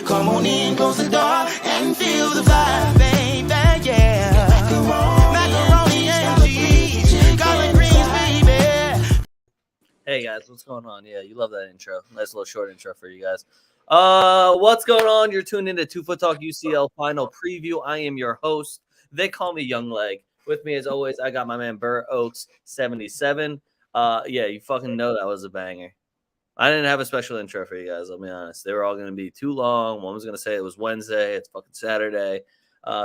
Come on in, close the door, and feel the vibe, baby, yeah. Macaroni and cheese, collard greens, baby. Hey guys, what's going on? Yeah, you love that intro. Nice little short intro for you guys. What's going on? You're tuned into TwoFootTalk UCL final preview. I am your host. They call me Young Leg. With me as always, I got my man BurrOaks 77. Yeah, you fucking know that was a banger. I didn't have a special intro for you guys, I'll be honest. They were all gonna be too long. One was gonna say it was Wednesday, it's fucking Saturday.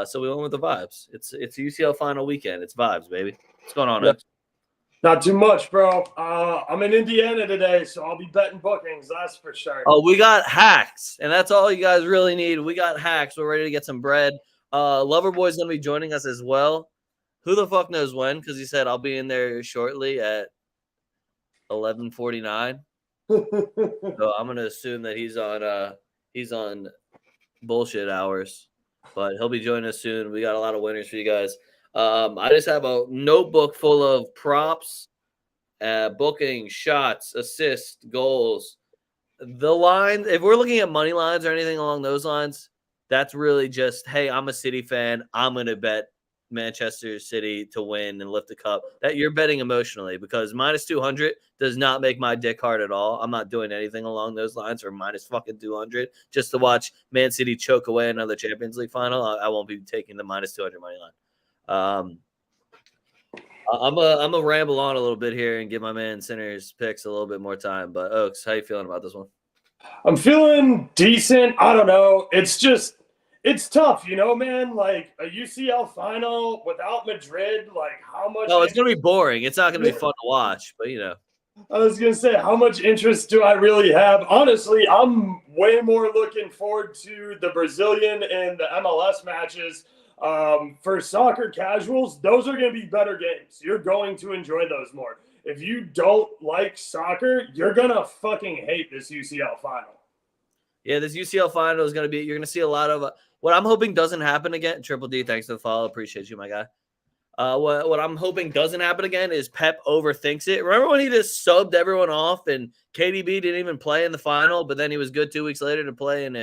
So we went with the vibes. It's UCL final weekend. It's vibes, baby. What's going on, Oaks? Not too much, bro. I'm in Indiana today, so I'll be betting bookings. That's for sure. Oh, we got hacks, and that's all you guys really need. We got hacks. We're ready to get some bread. LoverBoy's going to be joining us as well. Who the fuck knows when? Because he said I'll be in there shortly at 11:49. So I'm going to assume that he's on bullshit hours, but he'll be joining us soon. We got a lot of winners for you guys. I just have a notebook full of props, booking, shots, assists, goals. The line, if we're looking at money lines or anything along those lines, that's really just, hey, I'm a City fan. I'm going to bet Manchester City to win and lift the cup. That you're betting emotionally, because minus 200 does not make my dick hard at all. I'm not doing anything along those lines for minus fucking 200 just to watch Man City choke away another Champions League final. I won't be taking the minus 200 money line. I'm a ramble on a little bit here and give my man Sinner's picks a little bit more time. But Oaks, how you feeling about this one? I'm feeling decent. I don't know. It's tough, you know, man. Like a UCL final without Madrid, like how much? No, it's gonna be boring. It's not gonna be fun to watch, but you know. I was gonna say, how much interest do I really have? Honestly, I'm way more looking forward to the Brazilian and the MLS matches. For soccer casuals, those are going to be better games. You're going to enjoy those more. If you don't like soccer, you're going to fucking hate this UCL final. Yeah, this UCL final is going to be, you're going to see a lot of what I'm hoping doesn't happen again. Triple D, thanks for the follow. Appreciate you, my guy. What I'm hoping doesn't happen again is Pep overthinks it. Remember when he just subbed everyone off and KDB didn't even play in the final, but then he was good 2 weeks later to play in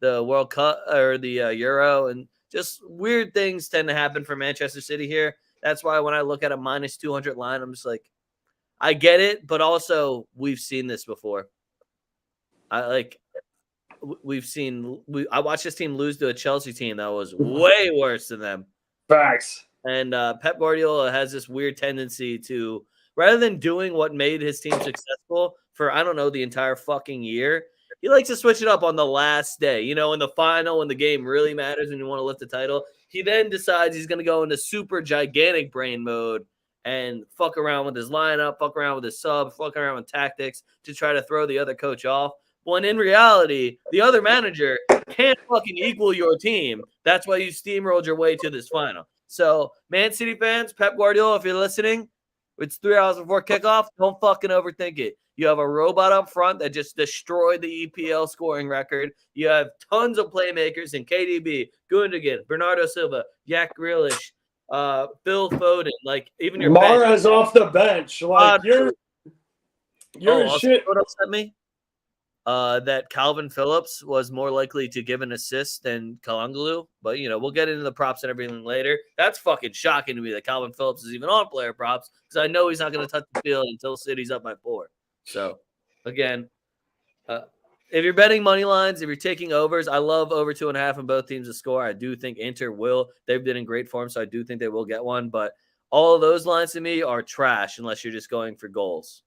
the World Cup or the Euro, and just weird things tend to happen for Manchester City here. That's why when I look at a minus 200 line, I'm just like, I get it, but also we've seen this before. I watched this team lose to a Chelsea team that was way worse than them. Facts. And Pep Guardiola has this weird tendency to, rather than doing what made his team successful for, I don't know, the entire fucking year, he likes to switch it up on the last day. You know, in the final, when the game really matters and you want to lift the title, he then decides he's going to go into super gigantic brain mode and fuck around with his lineup, fuck around with his sub, fuck around with tactics to try to throw the other coach off. When in reality, the other manager can't fucking equal your team. That's why you steamrolled your way to this final. So, Man City fans, Pep Guardiola, if you're listening, it's 3 hours before kickoff. Don't fucking overthink it. You have a robot up front that just destroyed the EPL scoring record. You have tons of playmakers in KDB, Gundogan, Bernardo Silva, Jack Grealish, Phil Foden. Like, even your Mahrez off the bench. Like, you're shit. What upset me? That Calvin Phillips was more likely to give an assist than Kalangulu. But, you know, we'll get into the props and everything later. That's fucking shocking to me that Calvin Phillips is even on player props, because I know he's not going to touch the field until City's up by 4. So, again, if you're betting money lines, if you're taking overs, I love over 2.5 in both teams to score. I do think Inter will. They've been in great form, so I do think they will get one. But all of those lines to me are trash unless you're just going for goals.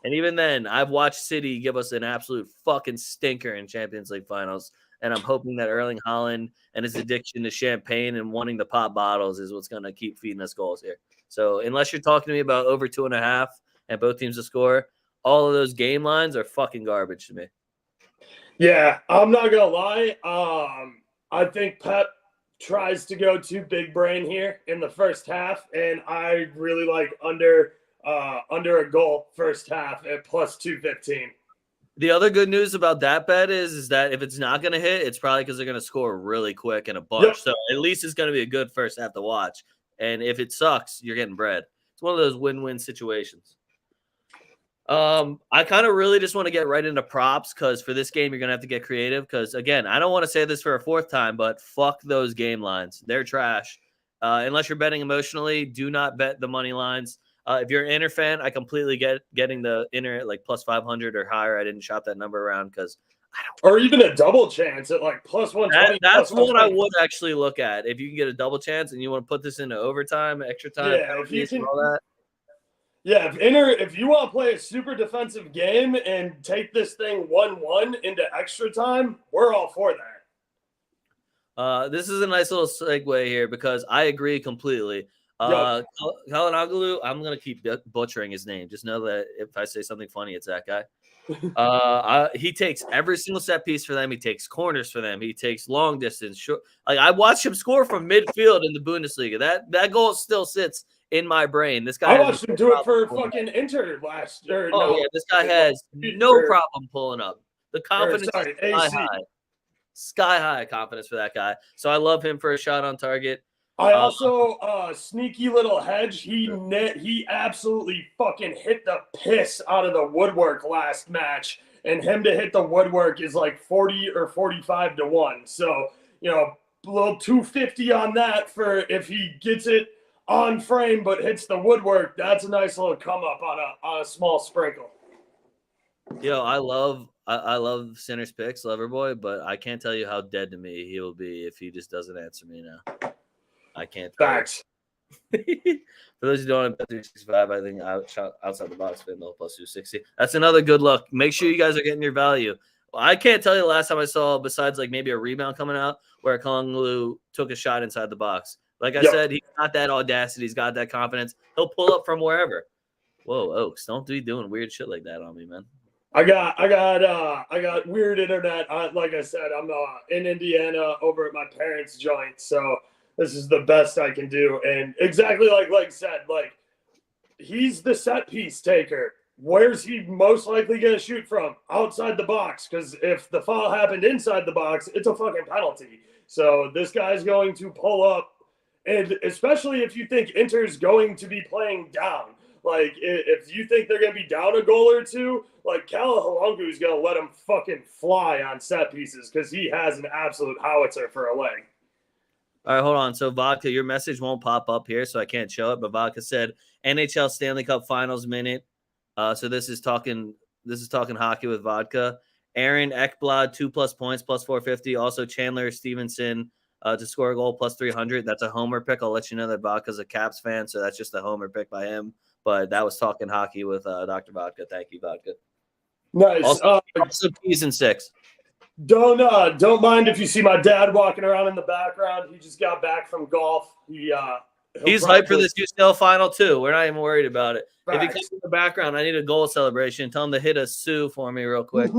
And even then, I've watched City give us an absolute fucking stinker in Champions League finals. And I'm hoping that Erling Haaland and his addiction to champagne and wanting to pop bottles is what's going to keep feeding us goals here. So unless you're talking to me about over 2.5 and both teams to score, all of those game lines are fucking garbage to me. Yeah, I'm not going to lie. I think Pep tries to go too big brain here in the first half. And I really like under a goal first half at plus 215. The other good news about that bet is that if it's not going to hit, it's probably because they're going to score really quick in a bunch. Yep. So at least it's going to be a good first half to watch. And if it sucks, you're getting bread. It's one of those win-win situations. I kind of really just want to get right into props because for this game, you're going to have to get creative. Because again, I don't want to say this for a fourth time, but fuck those game lines. They're trash. Unless you're betting emotionally, do not bet the money lines. If you're an Inter fan, I completely get getting the Inter at like plus 500 or higher. I didn't shop that number around because or even a double chance at like plus 120. that's plus what I would actually look at. If you can get a double chance and you want to put this into overtime, extra time, Yeah, if you can, all that. yeah, if you want to play a super defensive game and take this thing 1-1 into extra time, we're all for that. This is a nice little segue here because I agree completely. Kalinoglu, I'm going to keep butchering his name. Just know that if I say something funny, it's that guy. He takes every single set piece for them. He takes corners for them. He takes long distance. Short. Like I watched him score from midfield in the Bundesliga. That goal still sits in my brain. This guy. I watched him do it for fucking Inter last year. Oh, yeah. This guy has no problem pulling up. The confidence is sky high confidence for that guy. So I love him for a shot on target. I also sneaky little hedge. He absolutely fucking hit the piss out of the woodwork last match, and him to hit the woodwork is like 40 or 45 to 1. So a little 250 on that for if he gets it on frame but hits the woodwork. That's a nice little come up on a small sprinkle. I love Sinner's picks, Loverboy, but I can't tell you how dead to me he will be if he just doesn't answer me now. I can't. Facts. For those who don't have bet 365, I think outside the box FanDuel plus 260. That's another good look. Make sure you guys are getting your value. I can't tell you the last time I saw, besides like maybe a rebound coming out, where Kalanglu took a shot inside the box. Like I said, he's got that audacity. He's got that confidence. He'll pull up from wherever. Whoa, Oaks, don't be doing weird shit like that on me, man. I got weird internet. Like I said, I'm in Indiana over at my parents' joint, so this is the best I can do. And exactly like said, like he's the set piece taker. Where's he most likely going to shoot from? Outside the box, because if the foul happened inside the box, it's a fucking penalty. So this guy's going to pull up, and especially if you think Inter's going to be playing down. Like, if you think they're going to be down a goal or two, like, Kalahungu is going to let him fucking fly on set pieces because he has an absolute howitzer for a leg. All right, hold on. So, Vodka, your message won't pop up here, so I can't show it. But Vodka said NHL Stanley Cup Finals minute. So this is talking hockey with Vodka. Aaron Ekblad, 2+ points, plus 450. Also, Chandler Stevenson to score a goal, plus 300. That's a homer pick. I'll let you know that Vodka's a Caps fan, so that's just a homer pick by him. But that was talking hockey with Dr. Vodka. Thank you, Vodka. Nice. Also P's and 6. Don't mind if you see my dad walking around in the background. He just got back from golf. He's hyped for this UCL final too. We're not even worried about it. Facts. If he comes in the background, I need a goal celebration. Tell him to hit a Sue for me real quick.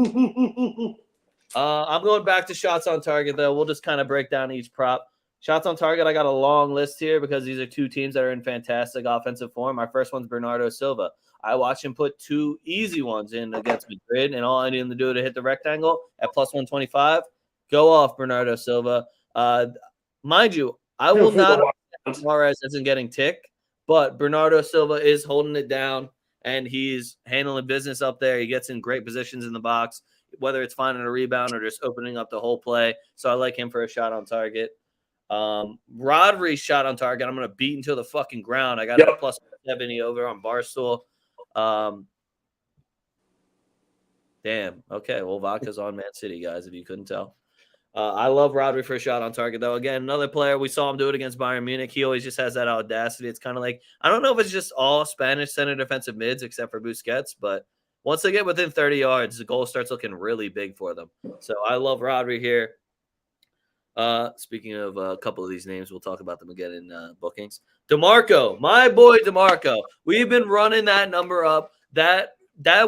I'm going back to shots on target though. We'll just kind of break down each prop. Shots on target, I got a long list here because these are two teams that are in fantastic offensive form. My first one's Bernardo Silva. I watched him put 2 easy ones in against Madrid, and all I need him to do to hit the rectangle at plus 125. Go off, Bernardo Silva. Mind you, I will not Suarez isn't getting tick, but Bernardo Silva is holding it down, and he's handling business up there. He gets in great positions in the box, whether it's finding a rebound or just opening up the whole play. So I like him for a shot on target. Rodri's shot on target, I'm going to beat into the fucking ground. I got a plus 70 over on Barstool. Damn. Okay. Well, Vodka's on Man City, guys, if you couldn't tell. I love Rodri for a shot on target, though. Again, another player. We saw him do it against Bayern Munich. He always just has that audacity. It's kind of like, I don't know if it's just all Spanish center defensive mids except for Busquets, but once they get within 30 yards, the goal starts looking really big for them. So I love Rodri here. Speaking of a couple of these names, we'll talk about them again in bookings. DeMarco, my boy DeMarco. We've been running that number up. That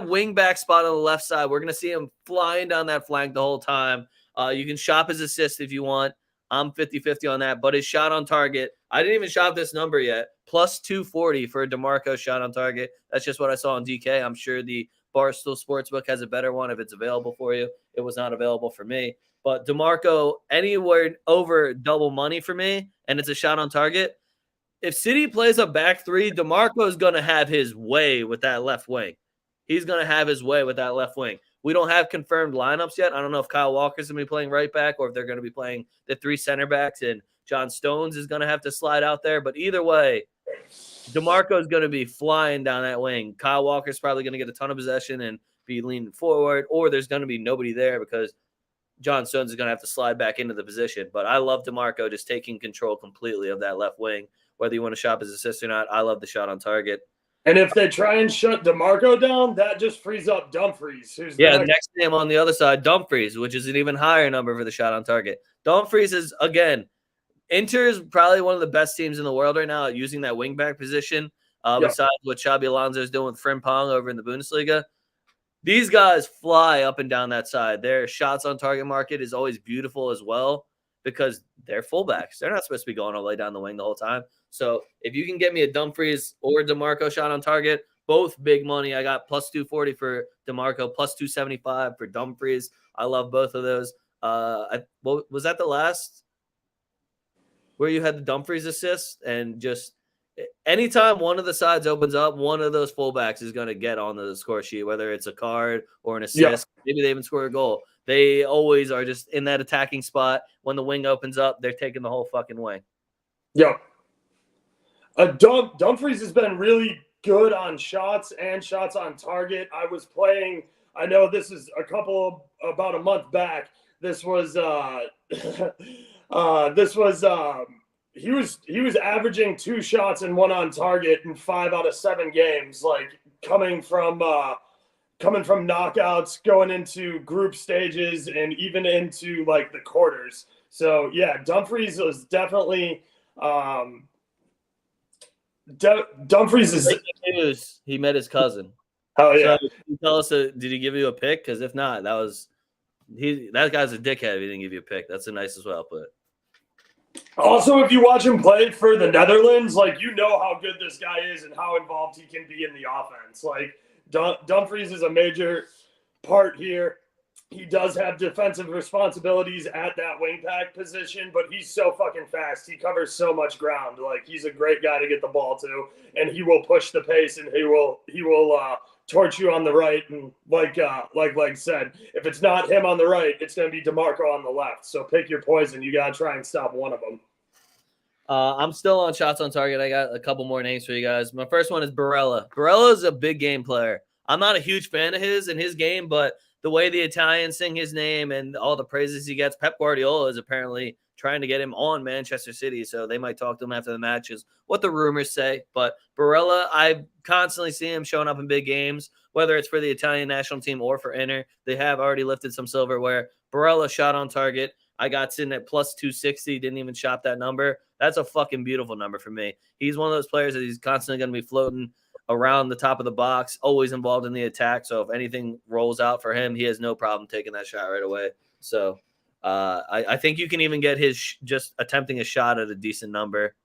wing back spot on the left side, we're going to see him flying down that flank the whole time. You can shop his assist if you want. I'm 50-50 on that. But his shot on target, I didn't even shop this number yet. Plus 240 for a DeMarco shot on target. That's just what I saw on DK. I'm sure the Barstool Sportsbook has a better one if it's available for you. It was not available for me. But DeMarco, anywhere over double money for me, and it's a shot on target. If City plays a back three, DeMarco is going to have his way with that left wing. he's going to have his way with that left wing. We don't have confirmed lineups yet. I don't know if Kyle Walker's going to be playing right back or if they're going to be playing the 3 center backs and John Stones is going to have to slide out there. But either way, DeMarco is going to be flying down that wing. Kyle Walker's probably going to get a ton of possession and be leaning forward, or there's going to be nobody there because John Stones is going to have to slide back into the position. But I love DeMarco just taking control completely of that left wing. Whether you want to shop his assist or not, I love the shot on target. And if they try and shut DeMarco down, that just frees up Dumfries. Who's next name on the other side, Dumfries, which is an even higher number for the shot on target. Dumfries is, again, Inter is probably one of the best teams in the world right now at using that wingback position, besides what Xabi Alonso is doing with Frimpong over in the Bundesliga. These guys fly up and down that side. Their shots on target market is always beautiful as well because they're fullbacks. They're not supposed to be going all the way down the wing the whole time. So if you can get me a Dumfries or a DeMarco shot on target, both big money. I got plus 240 for DeMarco, plus 275 for Dumfries. I love both of those. Was that the last where you had the Dumfries assist? And just anytime one of the sides opens up, one of those fullbacks is going to get on the score sheet, whether it's a card or an assist. Maybe they even score a goal. They always are just in that attacking spot. When the wing opens up, they're taking the whole fucking wing. Yep. Dumfries has been really good on shots and shots on target. I was playing, I know this is about a month back. This was he was averaging 2 shots and 1 on target in 5 out of 7 games, like coming from knockouts, going into group stages and even into like the quarters. So yeah, Dumfries was definitely Dumfries is news. He met his cousin. Oh yeah. So, can you tell us, did he give you a pick? Because if not, that guy's a dickhead if he didn't give you a pick. That's the nicest way I'll put it. Also, if you watch him play for the Netherlands, like you know how good this guy is and how involved he can be in the offense. Like Dumfries is a major part here. He does have defensive responsibilities at that wingback position, but he's so fucking fast. He covers so much ground. Like he's a great guy to get the ball to, and he will push the pace and he will torch you on the right. And like said, if it's not him on the right, it's going to be DeMarco on the left. So pick your poison. You got to try and stop one of them. I'm still on shots on target. I got a couple more names for you guys. My first one is Barella. Barella is a big game player. I'm not a huge fan of his in his game, but the way the Italians sing his name and all the praises he gets, Pep Guardiola is apparently trying to get him on Manchester City, so they might talk to him after the matches, what the rumors say. But Barella, I constantly see him showing up in big games, whether it's for the Italian national team or for Inter. They have already lifted some silverware. Barella shot on target. I got sitting at plus 260, didn't even shop that number. That's a fucking beautiful number for me. He's one of those players that he's constantly going to be floating around the top of the box, always involved in the attack. So if anything rolls out for him, he has no problem taking that shot right away. So I think you can even get his just attempting a shot at a decent number.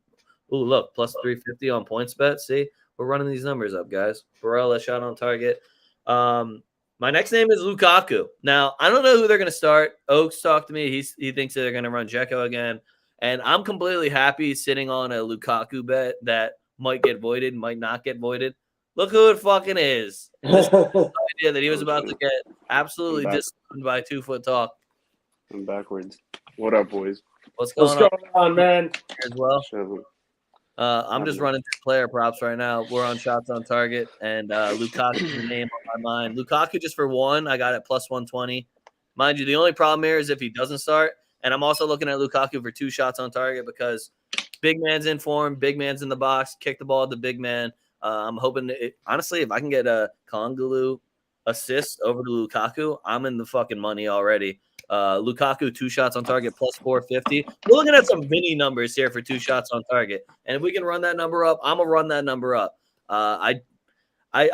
Ooh, look, plus 350 on points bet. See, we're running these numbers up, guys. Barella shot on target. My next name is Lukaku. Now, I don't know who they're going to start. Oaks talked to me. He thinks that they're going to run Dzeko again. And I'm completely happy sitting on a Lukaku bet that might get voided, might not get voided. Look who it fucking is. This idea that he was about to get absolutely disciplined by 2FootTalk. I'm backwards. What up, boys? What's going on, man? As well. I'm just running through player props right now. We're on shots on target, and Lukaku's the name on my mind. Lukaku just for 1, I got it plus 120. Mind you, the only problem here is if he doesn't start, and I'm also looking at Lukaku for 2 shots on target because big man's in form, big man's in the box, kick the ball at the big man. I'm hoping, honestly, if I can get a Kongolu assist over to Lukaku, I'm in the fucking money already. Lukaku 2 shots on target plus 450. We're looking at some mini numbers here for 2 shots on target, and if we can run that number up, I'm gonna run that number up. I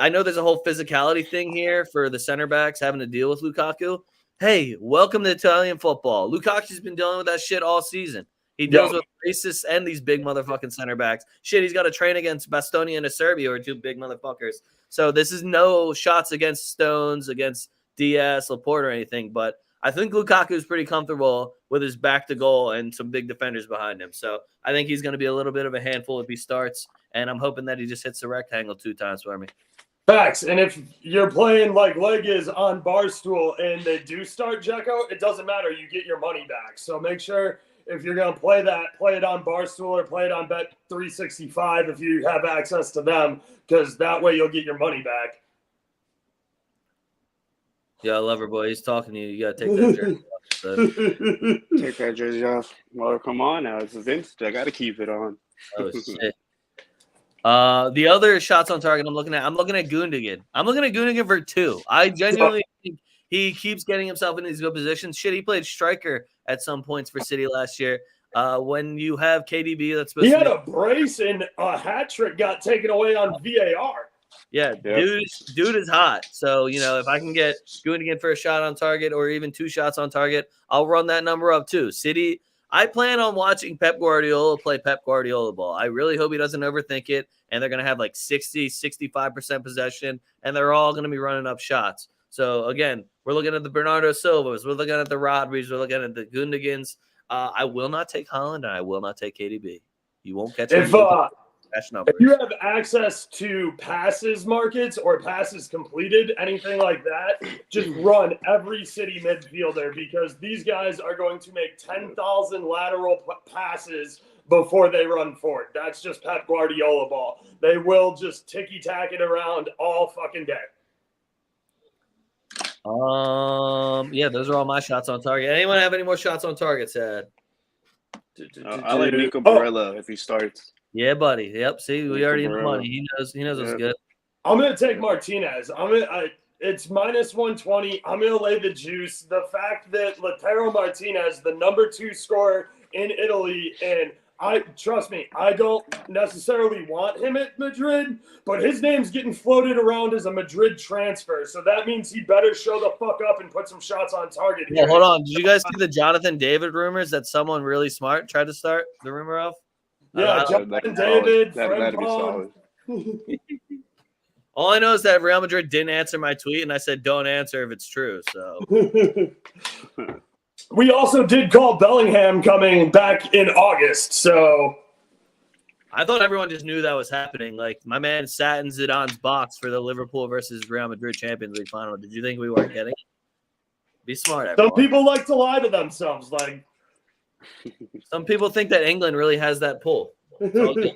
know there's a whole physicality thing here for the center backs having to deal with Lukaku. Hey, welcome to Italian football. Lukaku's been dealing with that shit all season. He deals with racists and these big motherfucking center backs. Shit, he's got to train against Bastoni and Acerbi, or 2 big motherfuckers. So this is no shots against Stones, against Diaz, Laporte, or anything. But I think Lukaku is pretty comfortable with his back to goal and some big defenders behind him. So I think he's going to be a little bit of a handful if he starts. And I'm hoping that he just hits the rectangle 2 times for me. Facts. And if you're playing like Leg is on Barstool and they do start Dzeko, it doesn't matter. You get your money back. So make sure if you're going to play that, play it on Barstool or play it on Bet365 if you have access to them, because that way you'll get your money back. Yeah, LoverBoy, he's talking to you. You got to take that jersey off. So. Take that jersey off. Well, come on now. It's Vince. I got to keep it on. Oh, shit. The other shots on target I'm looking at Gundogan. I'm looking at Gundogan for 2. I genuinely think he keeps getting himself in these good positions. Shit, he played striker at some points for City last year. When you have KDB, that's supposed he to had a brace and a hat trick got taken away on VAR. Yeah, dude is hot. So, if I can get Gundogan for a shot on target or even 2 shots on target, I'll run that number up too. City, I plan on watching Pep Guardiola play Pep Guardiola ball. I really hope he doesn't overthink it, and they're going to have like 60, 65% possession, and they're all going to be running up shots. So, again, we're looking at the Bernardo Silvas. We're looking at the Rodriguez. We're looking at the Gundogans. I will not take Haaland, and I will not take KDB. You won't catch If numbers. you have access to passes markets or passes completed, anything like that, just run every City midfielder, because these guys are going to make 10,000 lateral passes before they run forward. That's just Pep Guardiola ball. They will just ticky-tack it around all fucking day. Yeah, those are all my shots on target. Anyone have any more shots on target, Sad? I like Nico Barella if he starts. Yeah, buddy. Yep. See, we already know money. He knows what's good. I'm gonna take Martinez. It's minus 120. I'm gonna lay the juice. The fact that Lautaro Martinez, the number 2 scorer in Italy, and trust me, I don't necessarily want him at Madrid, but his name's getting floated around as a Madrid transfer, so that means he better show the fuck up and put some shots on target. Yeah, hold on. Did you guys see the Jonathan David rumors that someone really smart tried to start the rumor of? Yeah, Jonathan David, Fred Pong. All I know is that Real Madrid didn't answer my tweet, and I said don't answer if it's true. So we also did call Bellingham coming back in August. So I thought everyone just knew that was happening. Like, my man sat in Zidane's box for the Liverpool versus Real Madrid Champions League final. Did you think we weren't getting it? Be smart, everyone. Some people like to lie to themselves. Like, some people think that England really has that pull. Moving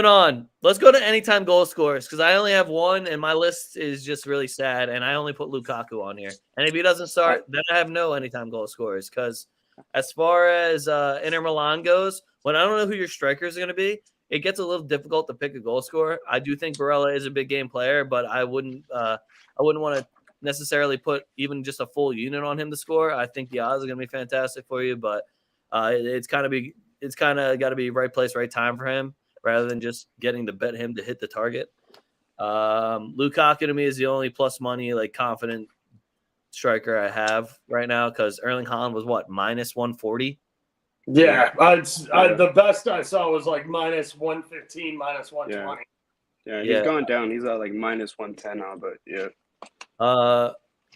on. Let's go to anytime goal scorers, because I only have one, and my list is just really sad, and I only put Lukaku on here. And if he doesn't start, then I have no anytime goal scorers, because as far as Inter Milan goes, when I don't know who your strikers are going to be, it gets a little difficult to pick a goal scorer. I do think Barella is a big game player, but I wouldn't want to necessarily put even just a full unit on him to score. I think the odds are going to be fantastic for you, but it's kind of got to be right place, right time for him, rather than just getting to bet him to hit the target. Lukaku to me is the only plus money, like, confident striker I have right now, because Erling Haaland was what, minus 140? Yeah, the best I saw was like minus 115, minus 120. Yeah, he's gone down. He's at like minus 110 now, but yeah.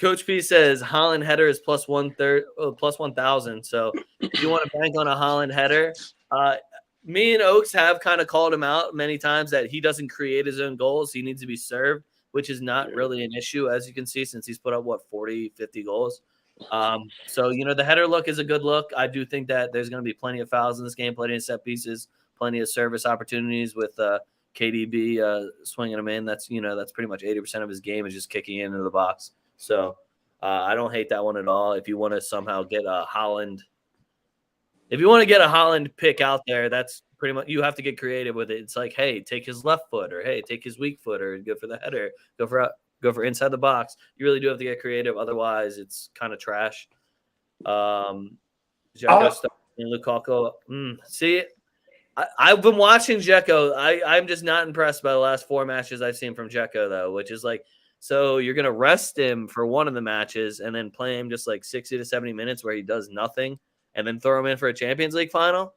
Coach P says Haaland header is plus 1,000. So if you want to bank on a Haaland header, me and Oaks have kind of called him out many times that he doesn't create his own goals. He needs to be served, which is not really an issue, as you can see, since he's put up 40, 50 goals. So, the header look is a good look. I do think that there's going to be plenty of fouls in this game, plenty of set pieces, plenty of service opportunities with KDB swinging them in. That's pretty much 80% of his game is just kicking into the box. So I don't hate that one at all. If you want to somehow get a Haaland pick out there, that's pretty much, you have to get creative with it. It's like, hey, take his left foot, or hey, take his weak foot, or go for the header, go for inside the box. You really do have to get creative. Otherwise, it's kind of trash. Lukaku. See, I've been watching Dzeko. I'm just not impressed by the last 4 matches I've seen from Dzeko, though, which is like, so you're going to rest him for one of the matches and then play him just like 60 to 70 minutes where he does nothing and then throw him in for a Champions League final?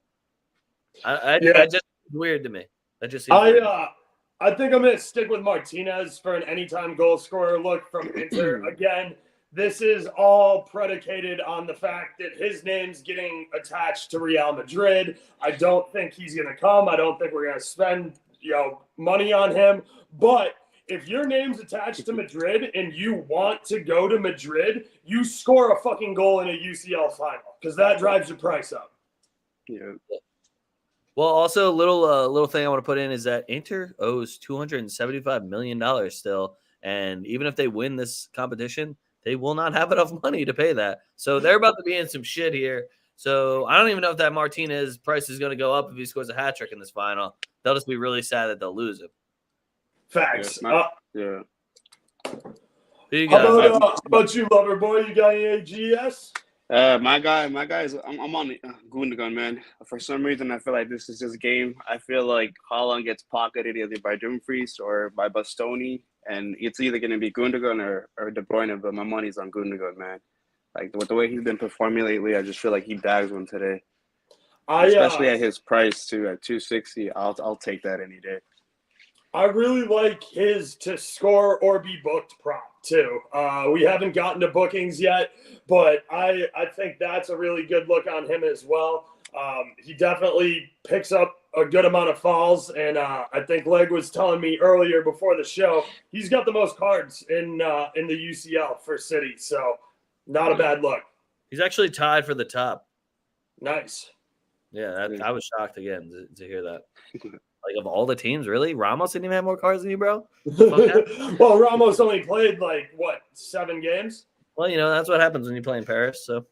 I just weird to me. That just seems weird. I think I'm going to stick with Martinez for an anytime goal scorer look from Inter. Again, this is all predicated on the fact that his name's getting attached to Real Madrid. I don't think he's going to come. I don't think we're going to spend money on him. But if your name's attached to Madrid and you want to go to Madrid, you score a fucking goal in a UCL final because that drives your price up. Yeah. Well, also little thing I want to put in is that Inter owes $275 million still, and even if they win this competition, they will not have enough money to pay that. So they're about to be in some shit here. So I don't even know if that Martinez price is going to go up if he scores a hat trick in this final. They'll just be really sad that they'll lose him. Facts. Yeah. Who you How got? about you, LoverBoy? You got any AGS? My guy is I'm on Gundogan, man. For some reason, I feel like this is his game. I feel like Haaland gets pocketed either by Dumfries or by Bastoni, and it's either going to be Gundogan or De Bruyne. But my money's on Gundogan, man. Like with the way he's been performing lately, I just feel like he bags one today. Especially at his price too, at 260. I'll take that any day. I really like his to score or be booked prop too. We haven't gotten to bookings yet, but I think that's a really good look on him as well. He definitely picks up a good amount of falls, and I think Leg was telling me earlier before the show he's got the most cards in the UCL for City, so not a bad look. He's actually tied for the top. Nice. Yeah, I was shocked again to hear that. Like, of all the teams, really? Ramos didn't even have more cards than you, bro? Well, Ramos only played, 7 games? Well, that's what happens when you play in Paris, so.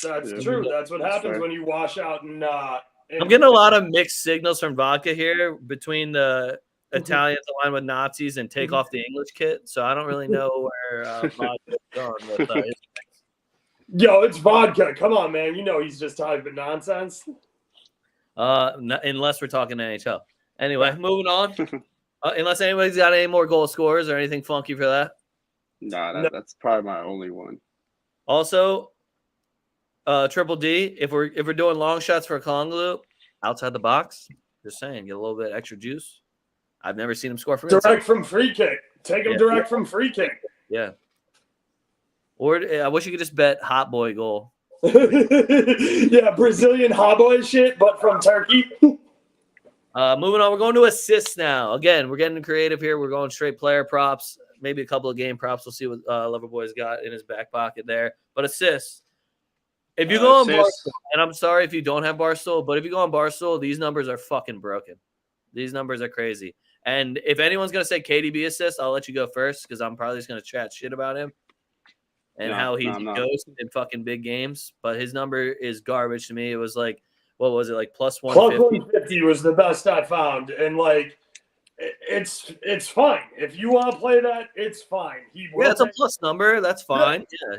That's true. That's what happens when you wash out in I'm getting a lot of mixed signals from Vodka here between the Italians aligned with Nazis and take off the English kit, so I don't really know where Vodka's going with his. Yo, it's Vodka. Come on, man. He's just typing nonsense. Unless we're talking NHL. Anyway, moving on. Unless anybody's got any more goal scorers or anything funky for that. Nah, that's probably my only one. Also, Triple D, if we're doing long shots for Kalanglu outside the box, just saying, get a little bit extra juice. I've never seen him score from direct from free kick. Take him direct from free kick. Yeah. Or I wish you could just bet hot boy goal. Yeah, Brazilian hot boy shit, but from Turkey. Moving on, we're going to assists now. Again, we're getting creative here. We're going straight player props, maybe a couple of game props. We'll see what LoverBoy's got in his back pocket there. But assists. If you go on Barstool, and I'm sorry if you don't have Barstool, but if you go on Barstool, these numbers are fucking broken. These numbers are crazy. And if anyone's going to say KDB assists, I'll let you go first because I'm probably just going to chat shit about him and how he's a ghost in fucking big games. But his number is garbage to me. It was like, what was it, like plus 150? Plus 150 was the best I found. And, it's fine. If you want to play that, it's fine. It's a plus number. That's fine. Yeah.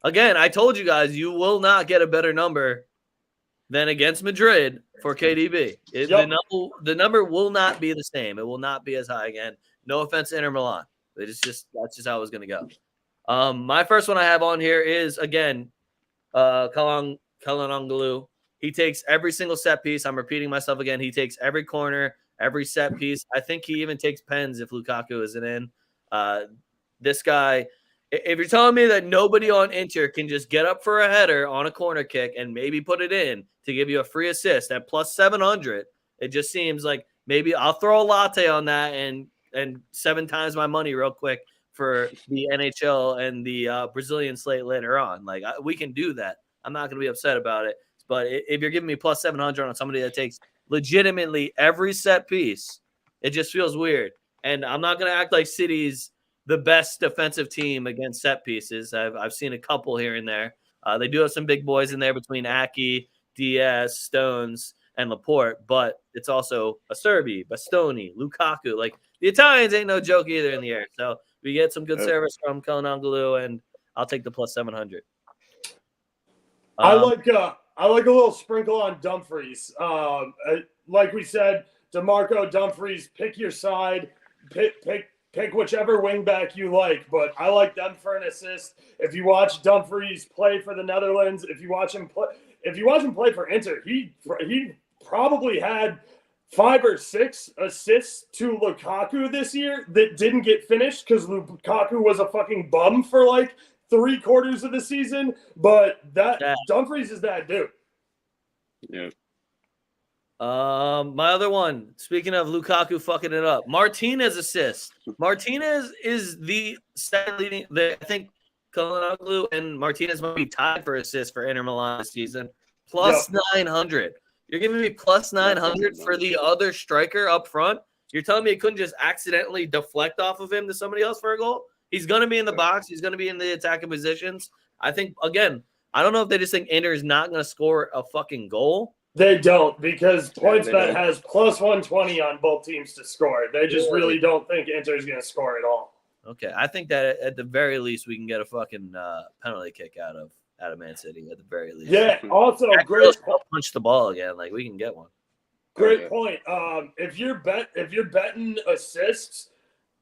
Again, I told you guys, you will not get a better number than against Madrid for KDB. The number will not be the same. It will not be as high again. No offense to Inter Milan. That's just how it's going to go. My first one I have on here is, again, Kalanglu. He takes every single set piece. I'm repeating myself again. He takes every corner, every set piece. I think he even takes pens if Lukaku isn't in. This guy, if you're telling me that nobody on Inter can just get up for a header on a corner kick and maybe put it in to give you a free assist at plus 700, it just seems like maybe I'll throw a latte on that and 7 times my money real quick for the NHL and the Brazilian slate later on. We can do that. I'm not going to be upset about it. But if you're giving me plus 700 on somebody that takes legitimately every set piece, it just feels weird. And I'm not going to act like City's the best defensive team against set pieces. I've seen a couple here and there. They do have some big boys in there between Aki, Diaz, Stones, and Laporte. But it's also Acerbi, Bastoni, Lukaku. The Italians ain't no joke either in the air. So we get some good service from Kalanglu, and I'll take the plus 700. I like a little sprinkle on Dumfries. Like we said, DeMarco, Dumfries, pick your side, pick whichever wingback you like. But I like them for an assist. If you watch Dumfries play for the Netherlands, if you watch him play for Inter, he probably had 5 or 6 assists to Lukaku this year that didn't get finished because Lukaku was a fucking bum for 3/4 of the season, but Dumfries is that dude. Yeah. My other one, speaking of Lukaku fucking it up, Martinez assist. Martinez is the second leading. I think Kalhanoglu and Martinez might be tied for assists for Inter Milan this season. Plus 900. You're giving me plus 900 for the other striker up front. You're telling me it couldn't just accidentally deflect off of him to somebody else for a goal? He's going to be in the box. He's going to be in the attacking positions. I think, again, I don't know if they just think Inter is not going to score a fucking goal. They don't, because PointsBet has plus 120 on both teams to score. They just really don't think Inter's going to score at all. Okay, I think that at the very least we can get a fucking penalty kick out of Man City at the very least. Yeah, also great punch the ball again. Like we can get one. Great point. If you're betting assists,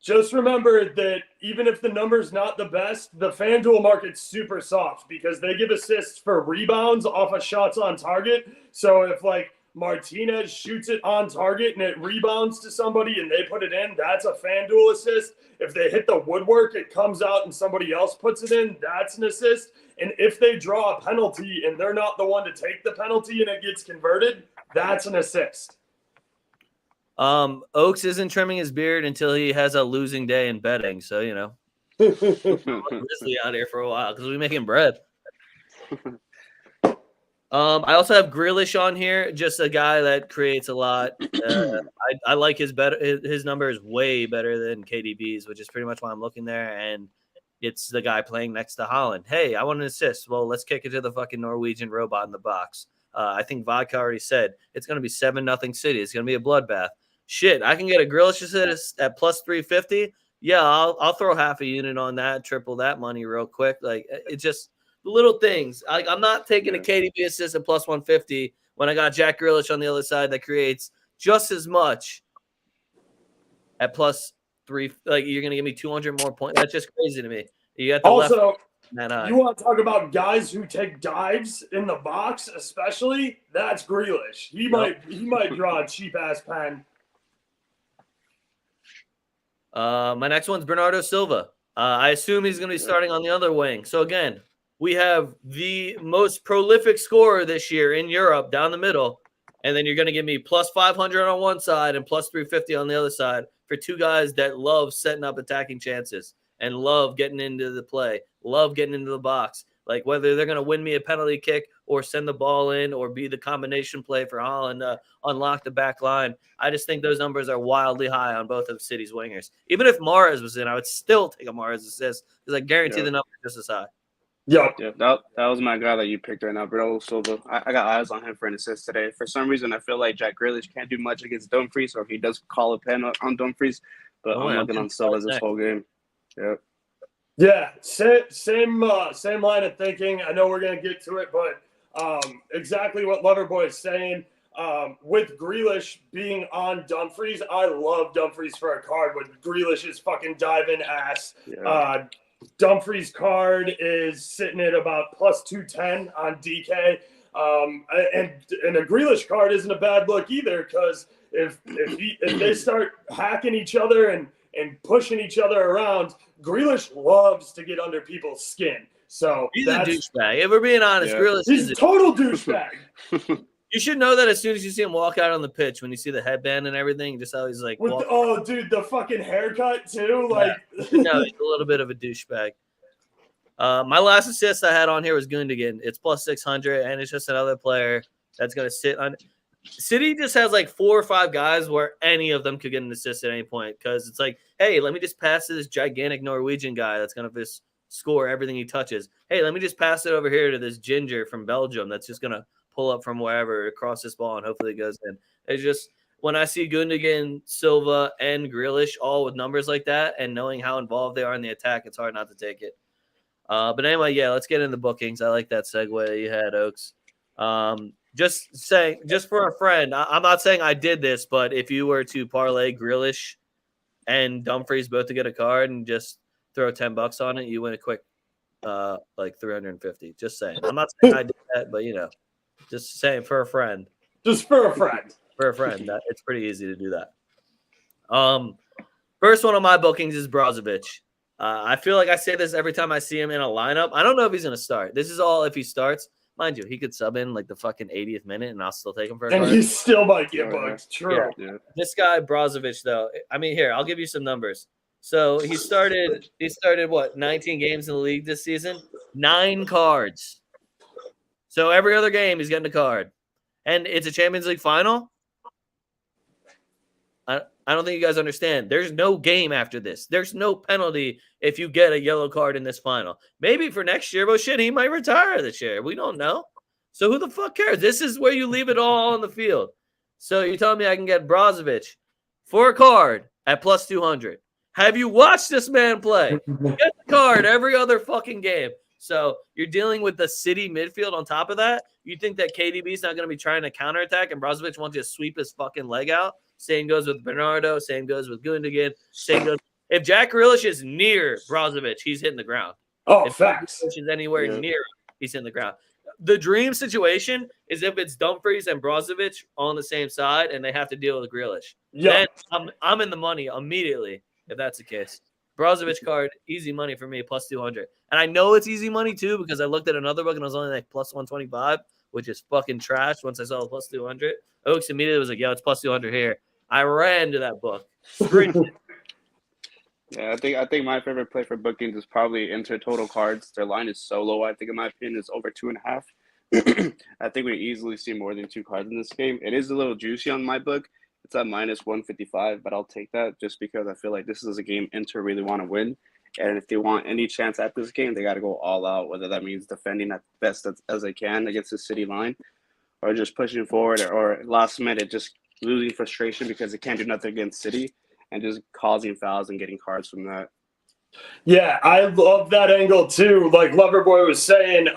just remember that even if the number's not the best, the FanDuel market's super soft because they give assists for rebounds off of shots on target. So if like Martinez shoots it on target and it rebounds to somebody and they put it in, that's a FanDuel assist. If they hit the woodwork, it comes out and somebody else puts it in, that's an assist. And if they draw a penalty and they're not the one to take the penalty and it gets converted, that's an assist. Oaks isn't trimming his beard until he has a losing day in betting. So, you know, Grizzly out here for a while because we're making bread. I also have Grealish on here, just a guy that creates a lot. I like his number is way better than KDB's, which is pretty much why I'm looking there. And it's the guy playing next to Haaland. Hey, I want an assist. Well, let's kick it to the fucking Norwegian robot in the box. I think Vodka already said it's going to be 7-0 City. It's going to be a bloodbath. Shit, I can get a Grealish assist at plus 350. Yeah, I'll throw half a unit on that, triple that money real quick. Like it's just the little things. I'm not taking a KDB assist at plus 150 when I got Jack Grealish on the other side that creates just as much at plus 3. Like you're going to give me 200 more points. That's just crazy to me. You got the also. Left. You want to talk about guys who take dives in the box, especially? That's Grealish. He might draw a cheap ass pen. My next one's Bernardo Silva. I assume he's going to be starting on the other wing. So again, we have the most prolific scorer this year in Europe down the middle, and then you're going to give me plus 500 on one side and plus 350 on the other side for two guys that love setting up attacking chances and love getting into the play, love getting into the box. Like whether they're going to win me a penalty kick or send the ball in or be the combination play for Haaland, unlock the back line. I just think those numbers are wildly high on both of City's wingers. Even if Mahrez was in, I would still take a Mahrez assist because I guarantee the number is just as high. Yeah, that was my guy that you picked right now, Bernardo Silva. I got eyes on him for an assist today. For some reason, I feel like Jack Grealish can't do much against Dumfries, or if he does call a pen on Dumfries, but I'm looking on Silva this whole game. Yeah, same line of thinking. I know we're gonna get to it, but exactly what Loverboy is saying. With Grealish being on Dumfries, I love Dumfries for a card with Grealish's fucking dive-in ass. Yeah. Dumfries' card is sitting at about plus 210 on DK. And a Grealish card isn't a bad look either because if they start hacking each other and pushing each other around, Grealish loves to get under people's skin. So he's a douchebag. If we're being honest, Grealish is a total douchebag. You should know that as soon as you see him walk out on the pitch, when you see the headband and everything, just how he's like, dude, the fucking haircut too. Like, no, he's a little bit of a douchebag. My last assist I had on here was Gundogan. It's plus 600, and it's just another player that's going to sit on. City just has like 4 or 5 guys where any of them could get an assist at any point because it's like, hey, let me just pass to this gigantic Norwegian guy that's going to just score everything he touches. Hey, let me just pass it over here to this ginger from Belgium that's just going to pull up from wherever across this ball and hopefully it goes in. It's just when I see Gundogan, Silva, and Grealish all with numbers like that and knowing how involved they are in the attack, it's hard not to take it. But anyway, yeah, let's get into bookings. I like that segue you had, Oaks. Just for a friend, I'm not saying I did this, but if you were to parlay Grealish and Dumfries both to get a card and just throw $10 on it, you win a quick like 350. Just saying. I'm not saying I did that, but just saying for a friend. Just for a friend. For a friend. It's pretty easy to do that. First one on my bookings is Brozovic. I feel like I say this every time I see him in a lineup. I don't know if he's going to start. This is all if he starts. Mind you, he could sub in like the fucking 80th minute, and I'll still take him for a And card. he still might get bugged. True. Yeah. This guy Brozovic, though, I mean, here, I'll give you some numbers. So he started what, 19 games in the league this season? 9 cards. So every other game he's getting a card. And it's a Champions League final. I don't think you guys understand. There's no game after this. There's no penalty if you get a yellow card in this final. Maybe for next year, but shit, he might retire this year. We don't know. So who the fuck cares? This is where you leave it all on the field. So you're telling me I can get Brozovic for a card at plus 200. Have you watched this man play? Get the card every other fucking game. So you're dealing with the City midfield on top of that. You think that KDB's not going to be trying to counterattack and Brozovic wants to sweep his fucking leg out? Same goes with Bernardo. Same goes with Gundogan. Same goes. If Jack Grealish is near Brozovic, he's hitting the ground. Oh, if facts. Grealish is anywhere near him, he's hitting the ground. The dream situation is if it's Dumfries and Brozovic on the same side and they have to deal with Grealish. Yeah. Then I'm in the money immediately if that's the case. Brozovic card, easy money for me, plus 200. And I know it's easy money too because I looked at another book and it was only like plus 125, which is fucking trash once I saw the plus 200. Oaks immediately was like, yo, it's plus 200 here. I ran to that book. Yeah, I think my favorite play for bookings is probably Inter total cards. Their line is so low. I think, in my opinion, it's over 2.5. I think we easily see more than 2 cards in this game. It is a little juicy on my book. It's at minus 155, but I'll take that just because I feel like this is a game Inter really want to win. And if they want any chance at this game, they got to go all out, whether that means defending at best as they can against the City line or just pushing forward or last minute just losing frustration because they can't do nothing against City and just causing fouls and getting cards from that. Yeah, I love that angle too. Like LoverBoy was saying,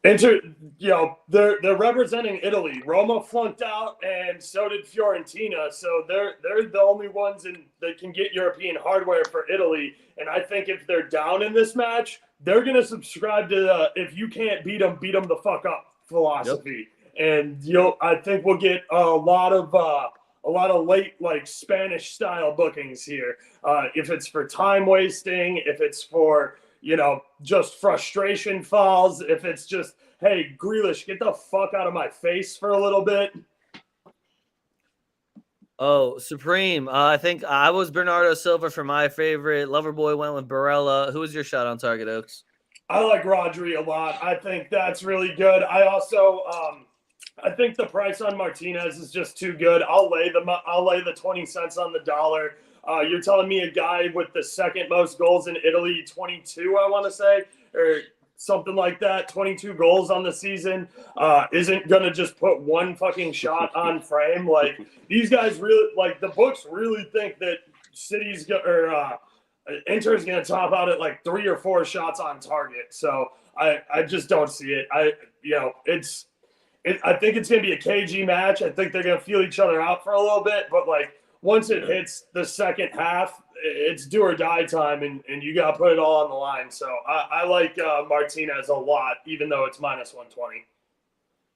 Inter, they're representing Italy. Roma flunked out, and so did Fiorentina. So they're the only ones that can get European hardware for Italy. And I think if they're down in this match, they're gonna subscribe to the if you can't beat them the fuck up philosophy. Yep. And I think we'll get a lot of late like Spanish style bookings here. If it's for time wasting, if it's for just frustration falls, if it's just, hey, Grealish, get the fuck out of my face for a little bit. Oh, Supreme. I think I was Bernardo Silva for my favorite. Loverboy went with Barella. Who was your shot on target, Oaks? I like Rodri a lot. I think that's really good. I also I think the price on Martinez is just too good. I'll lay the 20 cents on the dollar. You're telling me a guy with the second most goals in Italy, 22, I want to say, or something like that, 22 goals on the season, isn't going to just put one fucking shot on frame. Like, these guys really, like, the books really think that Inter's going to top out at like 3 or 4 shots on target. So I just don't see it. I think it's going to be a KG match. I think they're going to feel each other out for a little bit, but like once it hits the second half, it's do or die time, and you got to put it all on the line. So I like Martinez a lot, even though it's minus 120.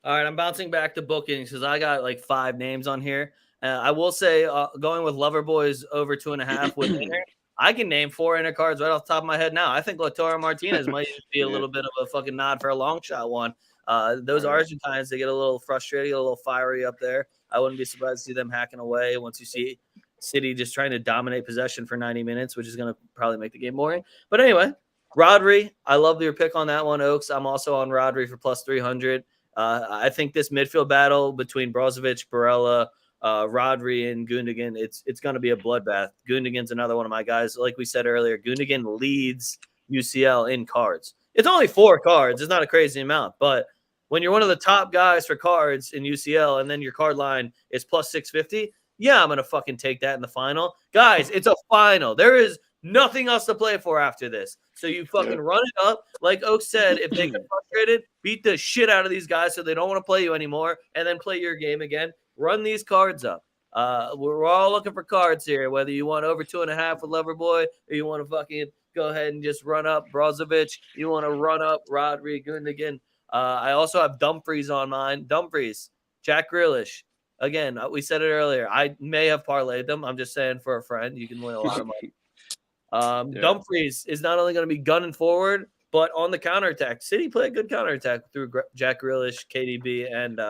All right, I'm bouncing back to bookings because I got like 5 names on here. I will say going with Loverboys over 2.5 with Inter, I can name 4 Inter cards right off the top of my head now. I think Lautaro Martinez might be a little bit of a fucking nod for a long shot one. Those Argentines, they get a little frustrated, a little fiery up there. I wouldn't be surprised to see them hacking away once you see City just trying to dominate possession for 90 minutes, which is going to probably make the game boring. But anyway, Rodri, I love your pick on that one, Oaks. I'm also on Rodri for plus 300. I think this midfield battle between Brozovic, Barella, Rodri, and Gundogan, it's going to be a bloodbath. Gundogan's another one of my guys. Like we said earlier, Gundogan leads UCL in cards. It's only 4 cards. It's not a crazy amount. But when you're one of the top guys for cards in UCL and then your card line is plus 650, yeah, I'm going to fucking take that in the final. Guys, it's a final. There is nothing else to play for after this. So you fucking run it up. Like Oak said, if they get frustrated, beat the shit out of these guys so they don't want to play you anymore and then play your game again. Run these cards up. We're all looking for cards here, whether you want over 2.5 with Loverboy or you want to fucking go ahead and just run up Brozovic. You want to run up Rodri, Gundogan. I also have Dumfries on mine. Dumfries, Jack Grealish. Again, we said it earlier. I may have parlayed them. I'm just saying for a friend, you can win a lot of money. Dumfries is not only going to be gunning forward, But on the counterattack, City play a good counterattack through Jack Grealish, KDB, and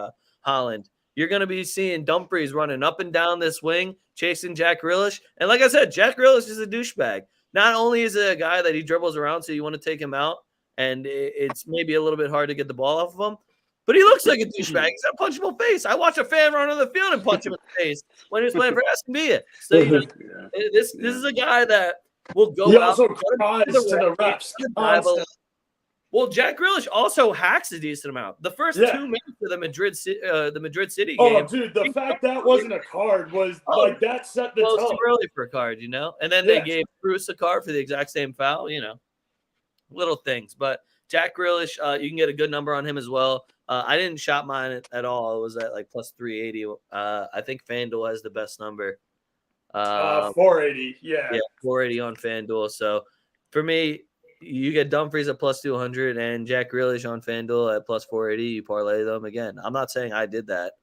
Holland. You're going to be seeing Dumfries running up and down this wing, chasing Jack Grealish. And like I said, Jack Grealish is a douchebag. Not only is it a guy that he dribbles around, so you want to take him out, and it's maybe a little bit hard to get the ball off of him, but he looks like a douchebag. He's got a punchable face. I watch a fan run on the field and punch him in the face when he was playing for Aston Villa. So, you know, this is a guy that will go He out. also cries to the refs. Well, Jack Grealish also hacks a decent amount. The first 2 minutes of the Madrid City game. Oh, dude, the fact that wasn't a card was like that set the tone. Too early for a card, you know? And then they gave Bruce a card for the exact same foul, you know. Little things. But Jack Grealish, you can get a good number on him as well. I didn't shop mine at all. It was at like plus 380. I think FanDuel has the best number. 480, yeah. Yeah, 480 on FanDuel. So for me, you get Dumfries at plus 200 and Jack Grealish on FanDuel at plus 480. You parlay them again. I'm not saying I did that.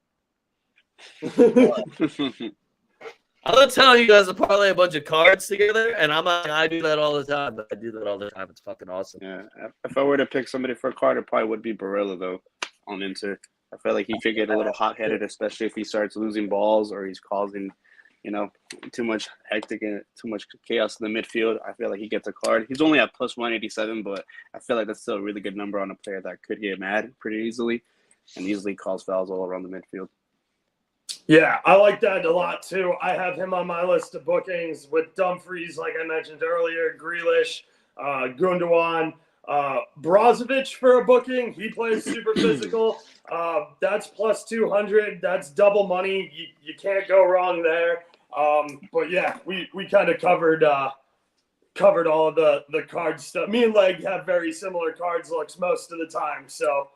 I'm not telling you guys to parlay a bunch of cards together, and I do that all the time, but I do that all the time. It's fucking awesome. Yeah, if I were to pick somebody for a card, it probably would be Barella, though, on Inter. I feel like he could get a little hot-headed, especially if he starts losing balls or he's causing, you know, too much hectic and too much chaos in the midfield. I feel like he gets a card. He's only at plus 187, but I feel like that's still a really good number on a player that could get mad pretty easily and easily cause fouls all around the midfield. Yeah, I like that a lot too. I have him on my list of bookings with Dumfries, like I mentioned earlier, Grealish, Gundogan, Brozovic for a booking. He plays super physical. That's plus 200. That's double money. You can't go wrong there. But yeah, we kind of covered all of the card stuff. Me and Leg have very similar cards looks most of the time. So.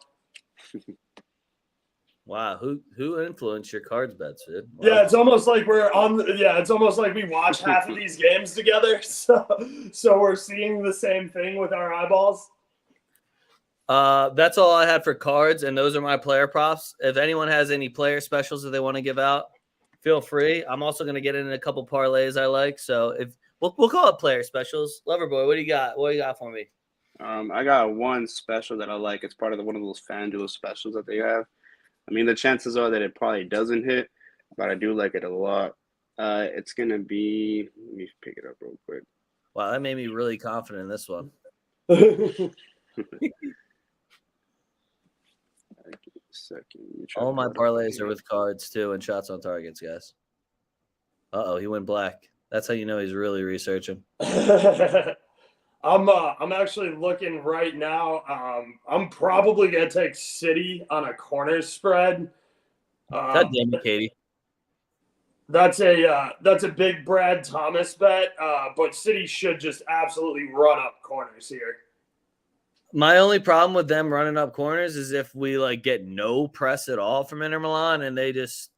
Wow, who influenced your cards bets, dude? Wow. Yeah, it's almost like it's almost like we watch half of these games together. So we're seeing the same thing with our eyeballs. That's all I had for cards, and those are my player props. If anyone has any player specials that they want to give out, feel free. I'm also going to get in a couple parlays I like. So if we'll call it player specials. LoverBoy, what do you got? What do you got for me? I got one special that I like. It's part of one of those FanDuel specials that they have. I mean, the chances are that it probably doesn't hit, but I do like it a lot. It's going to be – let me pick it up real quick. Wow, that made me really confident in this one. All my parlays are with cards, too, and shots on targets, guys. Uh-oh, he went black. That's how you know he's really researching. I'm actually looking right now. I'm probably gonna take City on a corner spread. God damn it, Katie. That's a big Brad Thomas bet. But City should just absolutely run up corners here. My only problem with them running up corners is if we get no press at all from Inter Milan and they just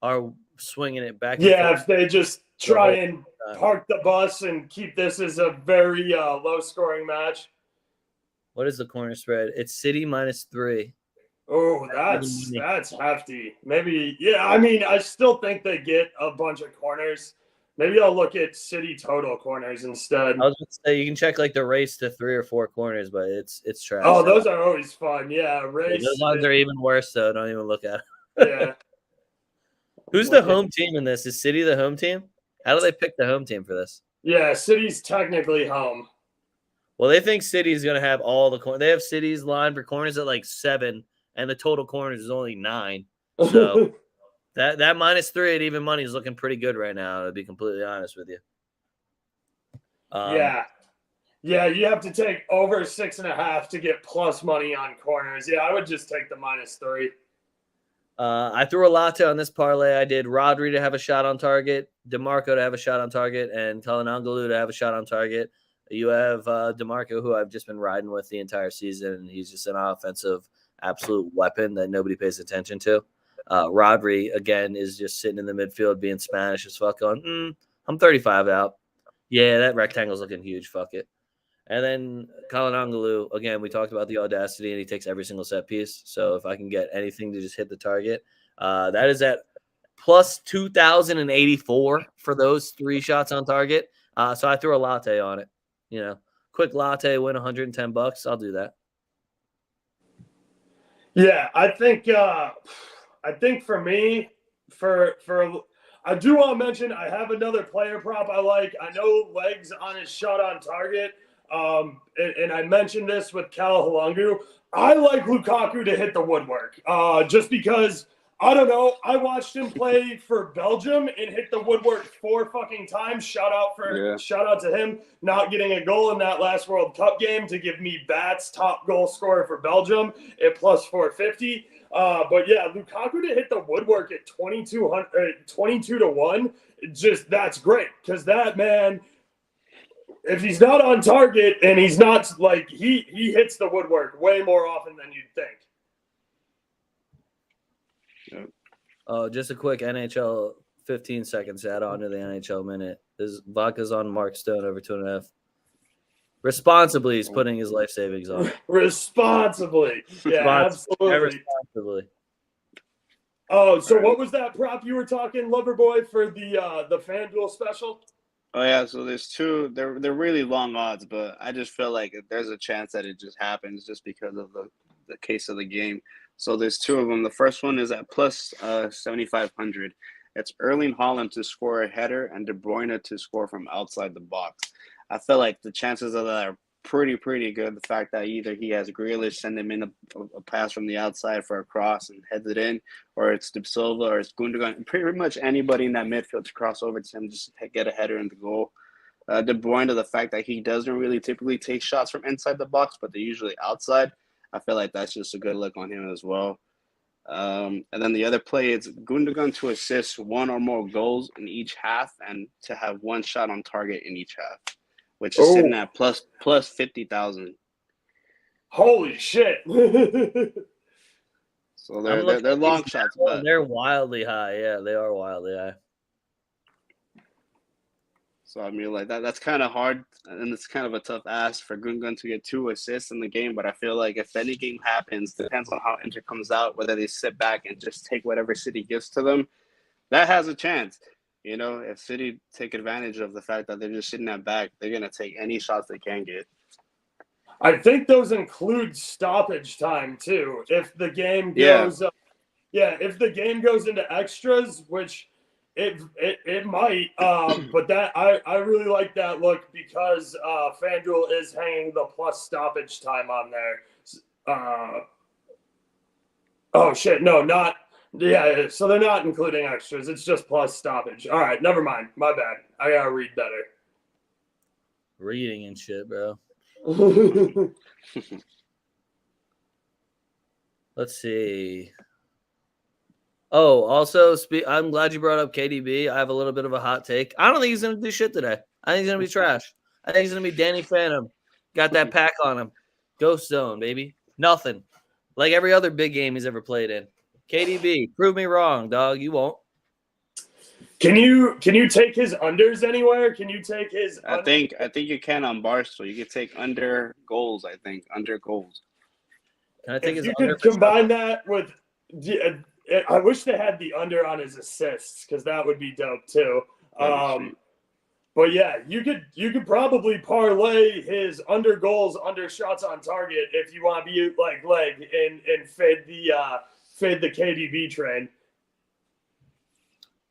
are swinging it back. Yeah, if they just try and park the bus and keep this as a very low-scoring match. What is the corner spread? It's City -3. Oh, that's hefty. Maybe, yeah. I mean, I still think they get a bunch of corners. Maybe I'll look at City total corners instead. I was going to say you can check the race to 3 or 4 corners, but it's trash. Oh, those are always fun. Yeah, race. Those ones are even worse, though. Don't even look at them. Yeah. Who's the home team in this? Is City the home team? How do they pick the home team for this? Yeah, City's technically home. Well, they think City's going to have all the corners. They have City's line for corners at 7, and the total corners is only 9. So that -3 at even money is looking pretty good right now, to be completely honest with you. Yeah, you have to take over 6.5 to get plus money on corners. Yeah, I would just take the -3. I threw a latte on this parlay. I did Rodri to have a shot on target, DeMarco to have a shot on target, and Calhanoglu to have a shot on target. You have DeMarco, who I've just been riding with the entire season, and he's just an offensive absolute weapon that nobody pays attention to. Rodri, again, is just sitting in the midfield being Spanish as fuck going, I'm 35 out. Yeah, that rectangle's looking huge. Fuck it. And then Calhanoglu, again, we talked about the audacity, and he takes every single set piece. So if I can get anything to just hit the target, that is at plus 2,084 for those 3 shots on target. So I threw a latte on it. quick latte, win $110. I'll do that. Yeah, I think for me, I do want to mention I have another player prop I like. I know legs on his shot on target. And I mentioned this with Cal Halungu. I like Lukaku to hit the woodwork. Just because I don't know. I watched him play for Belgium and hit the woodwork 4 fucking times. Shout out to him not getting a goal in that last World Cup game to give me Bats top goal scorer for Belgium at plus 450. But yeah, Lukaku to hit the woodwork at 22 to 1. That's great because that man, if he's not on target and he's not like he hits the woodwork way more often than you'd think. Just a quick NHL 15 seconds add on to the NHL minute. This vodka's on Mark Stone over 2.5. Responsibly, he's putting his life savings on. Responsibly. Yeah, absolutely. Responsibly. Oh, so what was that prop you were talking, LoverBoy, for the FanDuel special? Oh yeah, so there's two. They're really long odds, but I just feel like there's a chance that it just happens just because of the case of the game. So there's 2 of them. The first one is at plus 7,500. It's Erling Haaland to score a header and De Bruyne to score from outside the box. I feel like the chances of that are pretty good. The fact that either he has Grealish send him in a pass from the outside for a cross and heads it in, or it's De Silva or it's Gundogan. Pretty much anybody in that midfield to cross over to him just to get a header in the goal. De Bruyne, the fact that he doesn't really typically take shots from inside the box, but they're usually outside. I feel like that's just a good look on him as well. And then the other play is Gundogan to assist 1 or more goals in each half and to have 1 shot on target in each half, which is sitting at plus 50,000. Holy shit! So they're long shots, but they're wildly high. Yeah, they are wildly high. So I mean, like that's kind of hard, and it's kind of a tough ask for Gundogan to get 2 assists in the game. But I feel like if any game happens, depends on how Inter comes out, whether they sit back and just take whatever City gives to them, that has a chance. You know, if City take advantage of the fact that they're just sitting at back, they're gonna take any shots they can get. I think those include stoppage time too. If the game goes, if the game goes into extras, which it might, but that I really like that look because FanDuel is hanging the plus stoppage time on there. Oh shit, no, not. Yeah, so they're not including extras. It's just plus stoppage. All right, never mind. My bad. I gotta read better. Reading and shit, bro. Let's see. Oh, also, I'm glad you brought up KDB. I have a little bit of a hot take. I don't think he's going to do shit today. I think he's going to be trash. I think he's going to be Danny Phantom. Got that pack on him. Ghost zone, baby. Nothing. Like every other big game he's ever played in. KDB, prove me wrong, dog. You won't. Can you take his unders anywhere? Can you take his? I think you can on Barstool. You can take under goals. I think under goals. Can I take if his you under? could combine that with, I wish they had the under on his assists because that would be dope too. But yeah, you could probably parlay his under goals, under shots on target if you want to be like leg and fade the KDB train.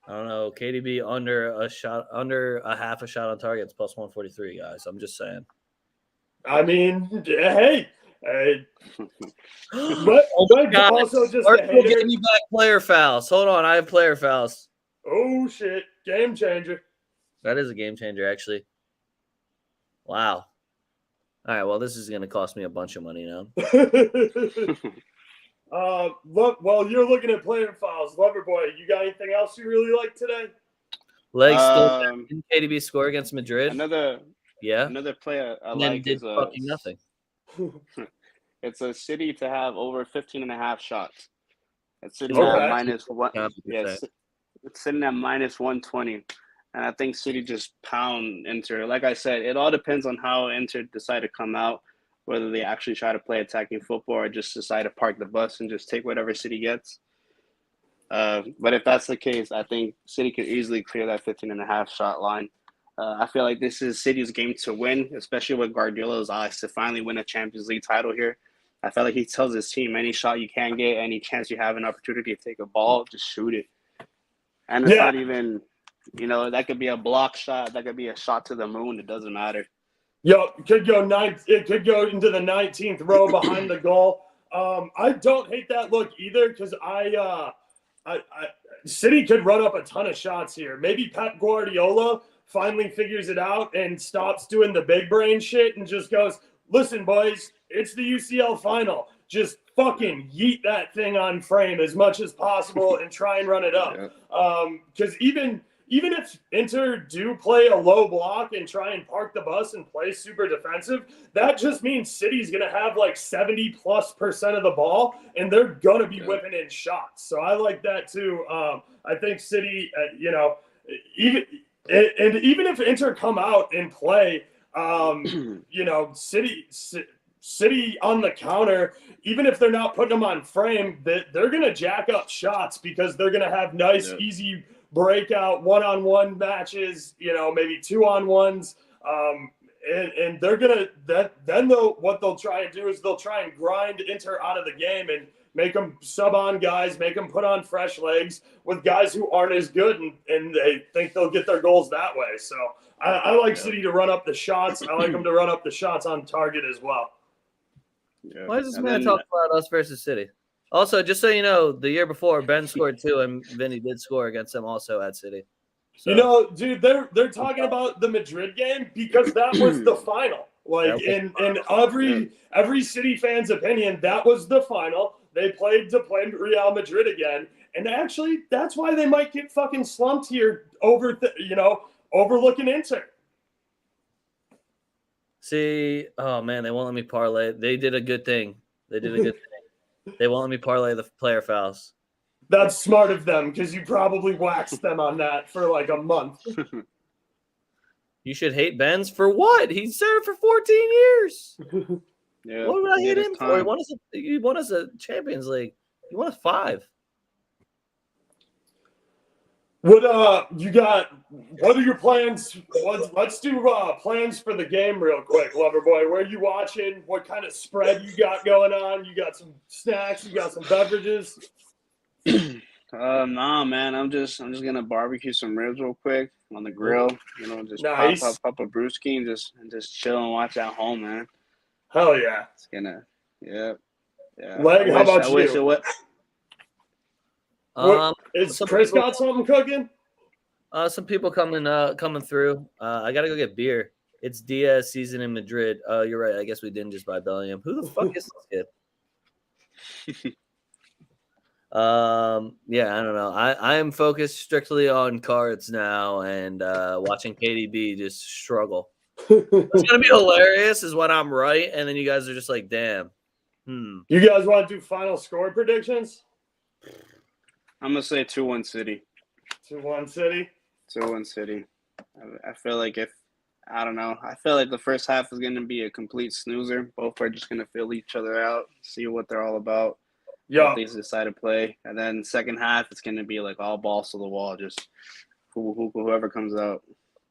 I don't know. KDB under a half a shot on target. It's plus 143, guys. I'm just saying. I mean, hey. But also just give me back player fouls. Hold on, I have player fouls. Oh shit, game changer. That is a game changer, actually. Wow. All right, well, this is going to cost me a bunch of money now. Look, while you're looking at player fouls, LoverBoy, you got anything else you really like today? Legs still KDB score against Madrid. Another player I like did is fucking nothing. It's a City to have over 15.5 shots. It's sitting at minus one. Yes, it's sitting at minus 120. And I think City just pound Inter. Like I said, it all depends on how Inter decide to come out, whether they actually try to play attacking football or just decide to park the bus and just take whatever City gets. But if that's the case, I think City could easily clear that 15.5 shot line. I feel like this is City's game to win, especially with Guardiola's eyes to finally win a Champions League title here. I feel like he tells his team, any shot you can get, any chance you have an opportunity to take a ball, just shoot it. And it's not even, that could be a block shot. That could be a shot to the moon. It doesn't matter. It could go into the 19th row behind the goal. I don't hate that look either because City could run up a ton of shots here. Maybe Pep Guardiola finally figures it out and stops doing the big brain shit and just goes, listen, boys, it's the UCL final. Just fucking yeet that thing on frame as much as possible and try and run it up. Because even if Inter do play a low block and try and park the bus and play super defensive, that just means City's going to have like 70+% of the ball, and they're going to be whipping in shots. So I like that too. I think City, even if Inter come out and play, City on the counter, even if they're not putting them on frame, they're going to jack up shots because they're going to have nice, easy breakout one-on-one matches, maybe 2-on-1s. And they're going to what they'll try and do is they'll try and grind Inter out of the game and make them sub on guys, make them put on fresh legs with guys who aren't as good, and they think they'll get their goals that way. So I like City to run up the shots. I like them to run up the shots on target as well. Yeah. Why is this man talking about us versus City? Also, just so you know, the year before, Ben scored 2, and Vinny did score against them also at City. So. Dude, they're talking about the Madrid game because that was the final. Like in every City fan's opinion, that was the final. They played to play Real Madrid again, and actually, that's why they might get fucking slumped here overlooking Inter. See, oh man, they won't let me parlay. They did a good thing. They won't let me parlay the player fouls. That's smart of them because you probably waxed them on that for like a month. You should hate Benz for what? He served for 14 years. Yeah, what would I hate him for? He won us a Champions League. He won us 5. What you got? What are your plans? Let's do plans for the game real quick, LoverBoy. Where are you watching? What kind of spread you got going on? You got some snacks? You got some beverages? Nah, man. I'm just gonna barbecue some ribs real quick on the grill. Just nice. pop a brewski and just chill and watch at home, man. Hell yeah. It's gonna, yeah. Leg, how about you? Is Chris got something cooking? Some people coming through. I gotta go get beer. It's Diaz season in Madrid. Oh, you're right. I guess we didn't just buy Bellingham. Who the fuck is this kid? Yeah, I don't know. I am focused strictly on cards now and watching KDB just struggle. It's gonna be hilarious is when I'm right, and then you guys are just like, damn. You guys want to do final score predictions? I'm gonna say 2-1 City. 2-1 City. 2-1 City. I feel like I don't know. I feel like the first half is gonna be a complete snoozer. Both are just gonna fill each other out, see what they're all about. Yeah. What they decide to play, and then second half it's gonna be like all balls to the wall, just whoever comes out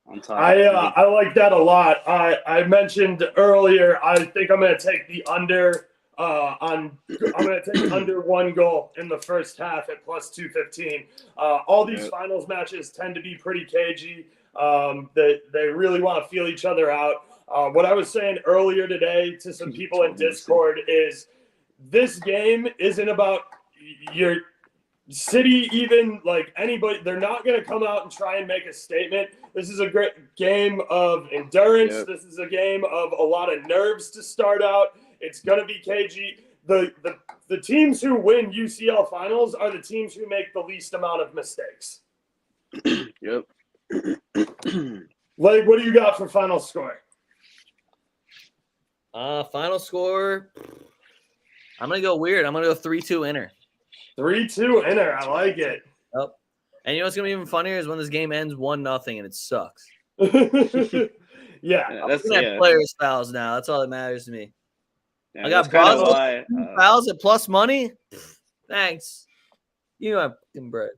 on top. I like that a lot. I mentioned earlier. I think I'm gonna take the under. I'm gonna take under 1 goal in the first half at +215. All these finals matches tend to be pretty cagey. They really want to feel each other out. What I was saying earlier today to some people in Discord is this game isn't about your City, even like anybody. They're not going to come out and try and make a statement. This is a great game of endurance. Yep. This is a game of a lot of nerves to start out. It's going to be cagey. The teams who win UCL finals are the teams who make the least amount of mistakes. Yep. Like, what do you got for final score? Final score. I'm gonna go weird. I'm gonna go 3-2 Inter. 3-2 Inter. I like it. Yep. And you know what's gonna be even funnier is when this game ends 1-0 and it sucks. Yeah. That's players fouls now. That's all that matters to me. Yeah, I got fouls at plus money. Thanks. You have fucking bread.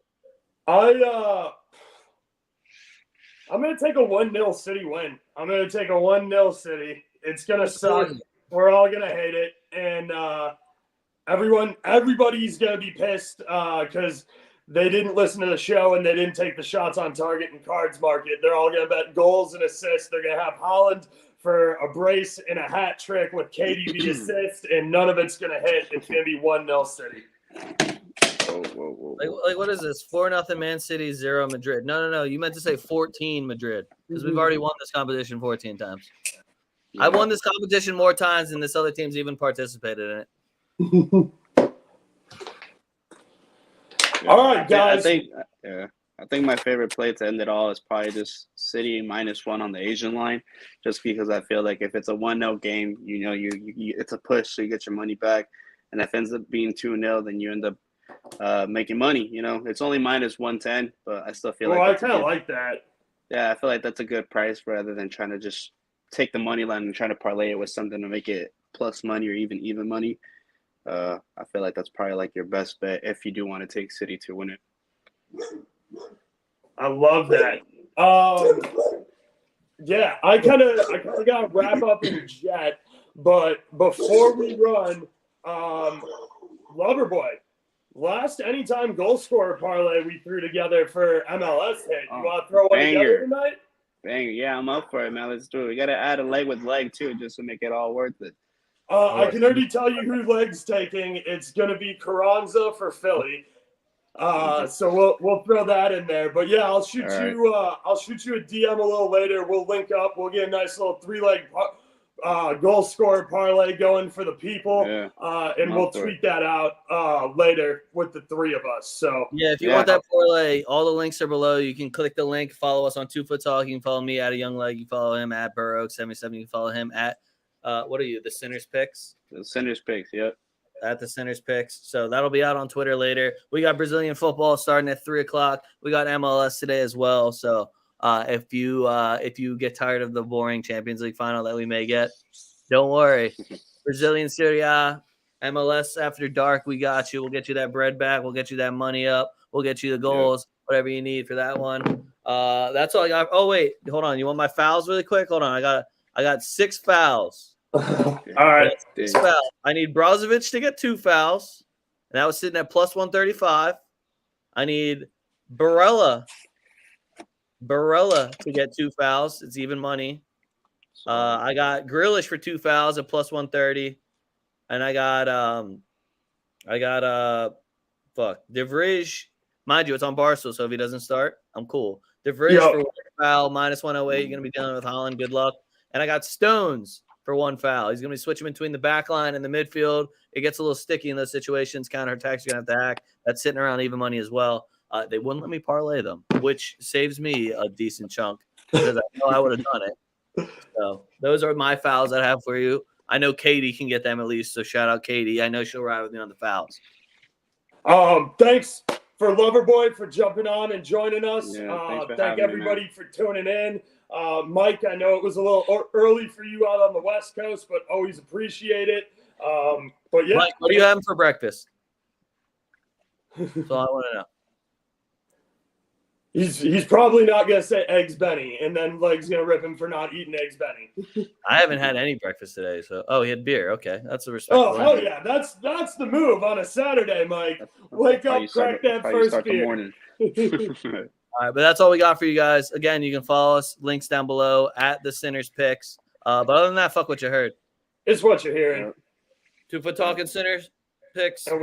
I'm going to take a 1-0 City win. I'm going to take a 1-0 City. It's going to suck. We're all going to hate it. And everybody's going to be pissed because they didn't listen to the show and they didn't take the shots on target and cards market. They're all going to bet goals and assists. They're going to have Haaland for a brace and a hat trick with KDB assist, and none of it's going to hit. It's going to be 1-0 City. Whoa. Like what is this? 4-0 Man City, 0 Madrid. No. You meant to say 14 Madrid because we've already won this competition 14 times. Yeah. I won this competition more times than this other team's even participated in it. All right, guys. I think my favorite play to end it all is probably just City -1 on the Asian line, just because I feel like if it's a 1-0 game, you it's a push, so you get your money back, and if it ends up being 2-0, then you end up making money. It's only -110, but I still feel I kind of like that. Yeah, I feel like that's a good price rather than trying to just take the money line and trying to parlay it with something to make it plus money or even money. I feel like that's probably like your best bet if you do want to take City to win it. I love that. Yeah, I kind of got to wrap up in a jet, but before we run, LoverBoy, last anytime goal scorer parlay we threw together for MLS hit. You want to throw one together tonight? Banger. Yeah, I'm up for it, man. Let's do it. We got to add a leg with leg, too, just to make it all worth it. I can already tell you who leg's taking. It's going to be Carranza for Philly. So we'll throw that in there. But yeah, I'll shoot you a DM a little later. We'll link up. We'll get a nice little 3-leg goal scorer parlay going for the people. And we'll tweet that out later with the 3 of us. So yeah, if you want that parlay, all the links are below. You can click the link, follow us on TwoFootTalk. You can follow me at a Young Leg. You follow him at BurrOaks77. You can follow him at what are you? The Sinners Picks? The Sinners Picks, yep. At the Sinners Picks. So that'll be out on Twitter later. We got Brazilian football starting at 3:00. We got MLS today as well. So if you get tired of the boring Champions League final that we may get, don't worry. Brazilian Serie A, MLS after dark, we got you. We'll get you that bread back. We'll get you that money up. We'll get you the goals, whatever you need for that one. That's all I got. Oh wait, hold on. You want my fouls really quick? Hold on. I got 6 fouls. All right. 6 fouls. I need Brozovic to get 2 fouls. And that was sitting at plus 135. I need Barella to get 2 fouls. It's even money. I got Grealish for 2 fouls at plus 130. And I got De Vrij. Mind you, it's on Barstool, so if he doesn't start, I'm cool. De Vrij for 1 foul, minus 108. You're going to be dealing with Haaland. Good luck. And I got Stones for 1 foul. He's going to be switching between the back line and the midfield. It gets a little sticky in those situations. Counterattacks, you're going to have to hack. That's sitting around even money as well. They wouldn't let me parlay them, which saves me a decent chunk because I know I would have done it. So those are my fouls I have for you. I know Katie can get them at least, so shout out Katie. I know she'll ride with me on the fouls. Thanks for LoverBoy for jumping on and joining us. Thank everybody for tuning in. Mike, I know it was a little early for you out on the West Coast, but always appreciate it. But yeah, Mike, what are you having for breakfast? That's all I want to know. He's probably not gonna say eggs Benny, and then Leg's gonna rip him for not eating eggs Benny. I haven't had any breakfast today, so he had beer. Okay, that's a respect. Oh hell yeah, that's the move on a Saturday, Mike. Wake up, crack that first beer. Morning. All right, but that's all we got for you guys. Again, you can follow us. Links down below at the Sinners Picks. But other than that, fuck what you heard. It's what you're hearing. 2 Foot Talking Sinners Picks.